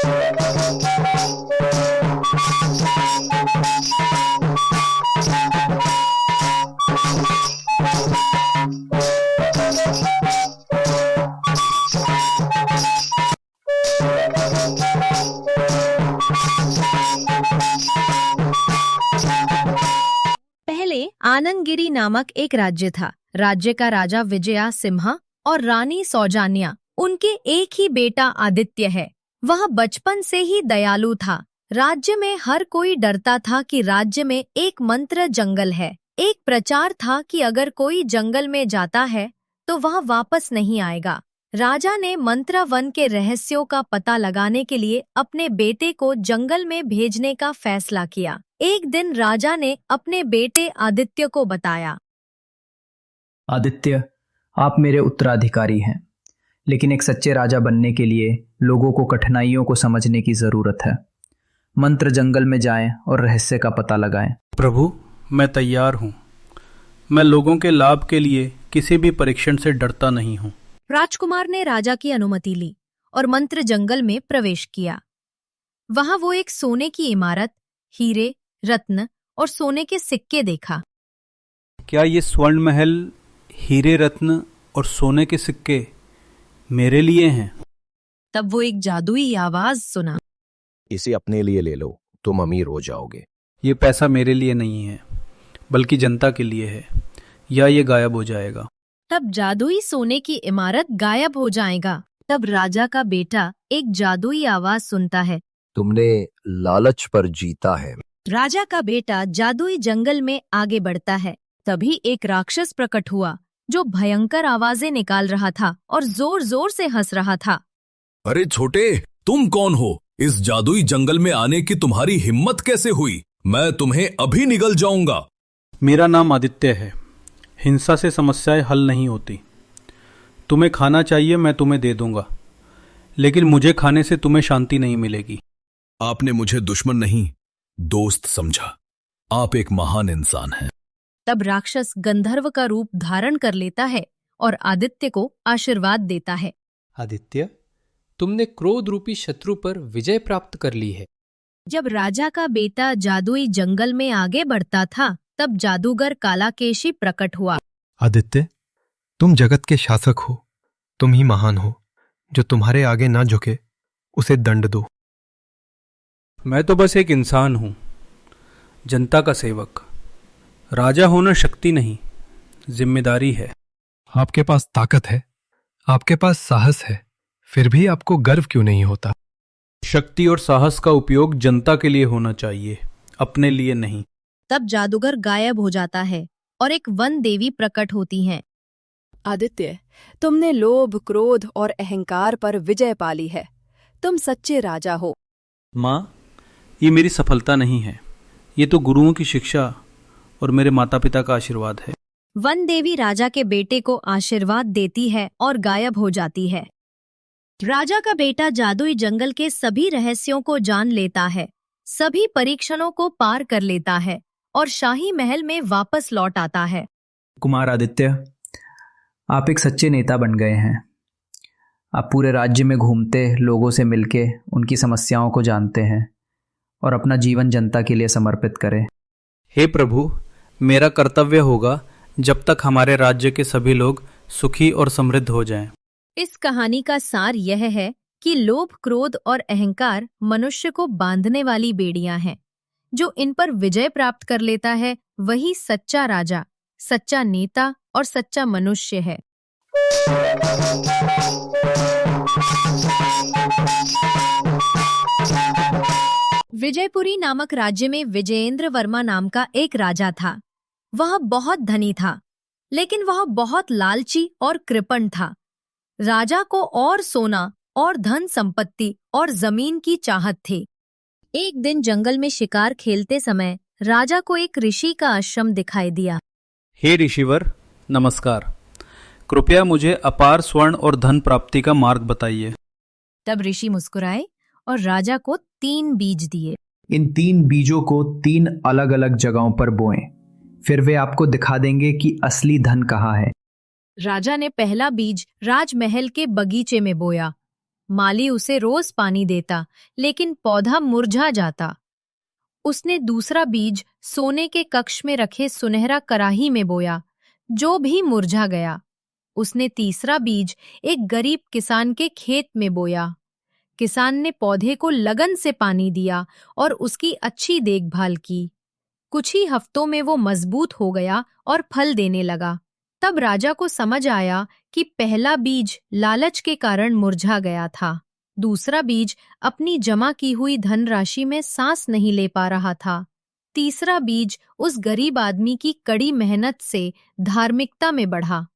पहले आनंदगिरी नामक एक राज्य था। राज्य का राजा विजया सिम्हा और रानी सौजान्या, उनके एक ही बेटा आदित्य है। वह बचपन से ही दयालु था। राज्य में हर कोई डरता था कि राज्य में एक मंत्र जंगल है। एक प्रचार था कि अगर कोई जंगल में जाता है तो वह वापस नहीं आएगा। राजा ने मंत्र वन के रहस्यों का पता लगाने के लिए अपने बेटे को जंगल में भेजने का फैसला किया। एक दिन राजा ने अपने बेटे आदित्य को बताया, आदित्य, आप मेरे उत्तराधिकारी हैं, लेकिन एक सच्चे राजा बनने के लिए लोगों को कठिनाइयों को समझने की जरूरत है। मंत्र जंगल में जाएं और रहस्य का पता लगाएं। प्रभु, मैं तैयार हूँ। मैं लोगों के लाभ के लिए किसी भी परीक्षण से डरता नहीं हूँ। राजकुमार ने राजा की अनुमति ली और मंत्र जंगल में प्रवेश किया। वहां वो एक सोने की इमारत, हीरे, रत्न और सोने के सिक्के देखा। क्या ये स्वर्ण महल, हीरे रत्न और सोने के सिक्के मेरे लिए हैं? तब वो एक जादुई आवाज सुना, इसे अपने लिए ले लो, तुम अमीर हो जाओगे। ये पैसा मेरे लिए नहीं है, बल्कि जनता के लिए है, या ये गायब हो जाएगा। तब जादुई सोने की इमारत गायब हो जाएगा। तब राजा का बेटा एक जादुई आवाज सुनता है, तुमने लालच पर जीता है। राजा का बेटा जादुई जंगल में आगे बढ़ता है। तभी एक राक्षस प्रकट हुआ जो भयंकर आवाजें निकाल रहा था और जोर जोर से हंस रहा था। अरे छोटे, तुम कौन हो? इस जादुई जंगल में आने की तुम्हारी हिम्मत कैसे हुई? मैं तुम्हें अभी निगल जाऊंगा। मेरा नाम आदित्य है। हिंसा से समस्याएं हल नहीं होती। तुम्हें खाना चाहिए, मैं तुम्हें दे दूंगा, लेकिन मुझे खाने से तुम्हें शांति नहीं मिलेगी। आपने मुझे दुश्मन नहीं, दोस्त समझा। आप एक महान इंसान हैं। तब राक्षस गंधर्व का रूप धारण कर लेता है और आदित्य को आशीर्वाद देता है। आदित्य, तुमने क्रोध रूपी शत्रु पर विजय प्राप्त कर ली है। जब राजा का बेटा जादुई जंगल में आगे बढ़ता था, तब जादूगर कालाकेशी प्रकट हुआ। आदित्य, तुम जगत के शासक हो। तुम ही महान हो। जो तुम्हारे आगे ना झुके उसे दंड दो। मैं तो बस एक इंसान हूँ, जनता का सेवक। राजा होना शक्ति नहीं, जिम्मेदारी है। आपके पास ताकत है, आपके पास साहस है, फिर भी आपको गर्व क्यों नहीं होता? शक्ति और साहस का उपयोग जनता के लिए होना चाहिए, अपने लिए नहीं। तब जादूगर गायब हो जाता है और एक वन देवी प्रकट होती हैं। आदित्य, तुमने लोभ, क्रोध और अहंकार पर विजय पाली है। तुम सच्चे राजा हो। माँ, ये मेरी सफलता नहीं है, ये तो गुरुओं की शिक्षा और मेरे माता पिता का आशीर्वाद है। वन देवी राजा के बेटे को आशीर्वाद देती है और गायब हो जाती है। राजा का बेटा जादुई जंगल के सभी रहस्यों को जान लेता है, सभी परीक्षणों को पार कर लेता है और शाही महल में वापस लौट आता है। कुमार आदित्य, आप एक सच्चे नेता बन गए हैं। आप पूरे राज्य में घूमते, लोगों से मिलके उनकी समस्याओं को जानते हैं और अपना जीवन जनता के लिए समर्पित करें। हे प्रभु, मेरा कर्तव्य होगा जब तक हमारे राज्य के सभी लोग सुखी और समृद्ध हो जाएं। इस कहानी का सार यह है कि लोभ, क्रोध और अहंकार मनुष्य को बांधने वाली बेड़ियां हैं। जो इन पर विजय प्राप्त कर लेता है, वही सच्चा राजा, सच्चा नेता और सच्चा मनुष्य है। विजयपुरी नामक राज्य में विजयेंद्र वर्मा नाम का एक राजा था। वह बहुत धनी था, लेकिन वह बहुत लालची और कृपण था। राजा को और सोना और धन संपत्ति और जमीन की चाहत थी। एक दिन जंगल में शिकार खेलते समय राजा को एक ऋषि का आश्रम दिखाई दिया। हे ऋषिवर, नमस्कार। कृपया मुझे अपार स्वर्ण और धन प्राप्ति का मार्ग बताइए। तब ऋषि मुस्कुराए और राजा को 3 बीज दिए। इन 3 बीजों को 3 अलग अलग जगहों पर बोएं, फिर वे आपको दिखा देंगे कि असली धन कहाँ है। राजा ने पहला बीज राजमहल के बगीचे में बोया। माली उसे रोज पानी देता, लेकिन पौधा मुरझा जाता। उसने दूसरा बीज सोने के कक्ष में रखे सुनहरा कराही में बोया, जो भी मुरझा गया। उसने तीसरा बीज एक गरीब किसान के खेत में बोया। किसान ने पौधे को लगन से पानी दिया और उसकी अच्छी देखभाल की। कुछ ही हफ्तों में वो मजबूत हो गया और फल देने लगा। तब राजा को समझ आया कि पहला बीज लालच के कारण मुरझा गया था। दूसरा बीज अपनी जमा की हुई धनराशि में सांस नहीं ले पा रहा था। तीसरा बीज उस गरीब आदमी की कड़ी मेहनत से धार्मिकता में बढ़ा।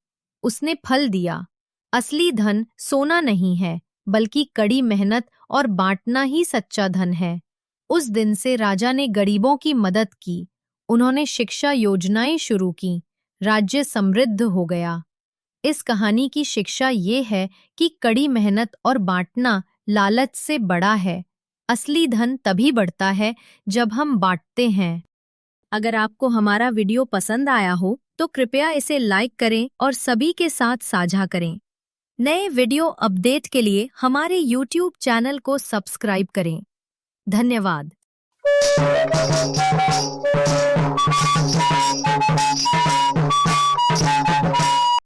उसने फल दिया। असली धन सोना नहीं है, बल्कि कड़ी मेहनत और बांटना ही सच्चा धन है। उस दिन से राजा ने गरीबों की मदद की। उन्होंने शिक्षा योजनाएं शुरू की। राज्य समृद्ध हो गया। इस कहानी की शिक्षा ये है कि कड़ी मेहनत और बांटना लालच से बड़ा है। असली धन तभी बढ़ता है जब हम बांटते हैं। अगर आपको हमारा वीडियो पसंद आया हो तो कृपया इसे लाइक करें और सभी के साथ साझा करें। नए वीडियो अपडेट के लिए हमारे YouTube चैनल को सब्सक्राइब करें। धन्यवाद।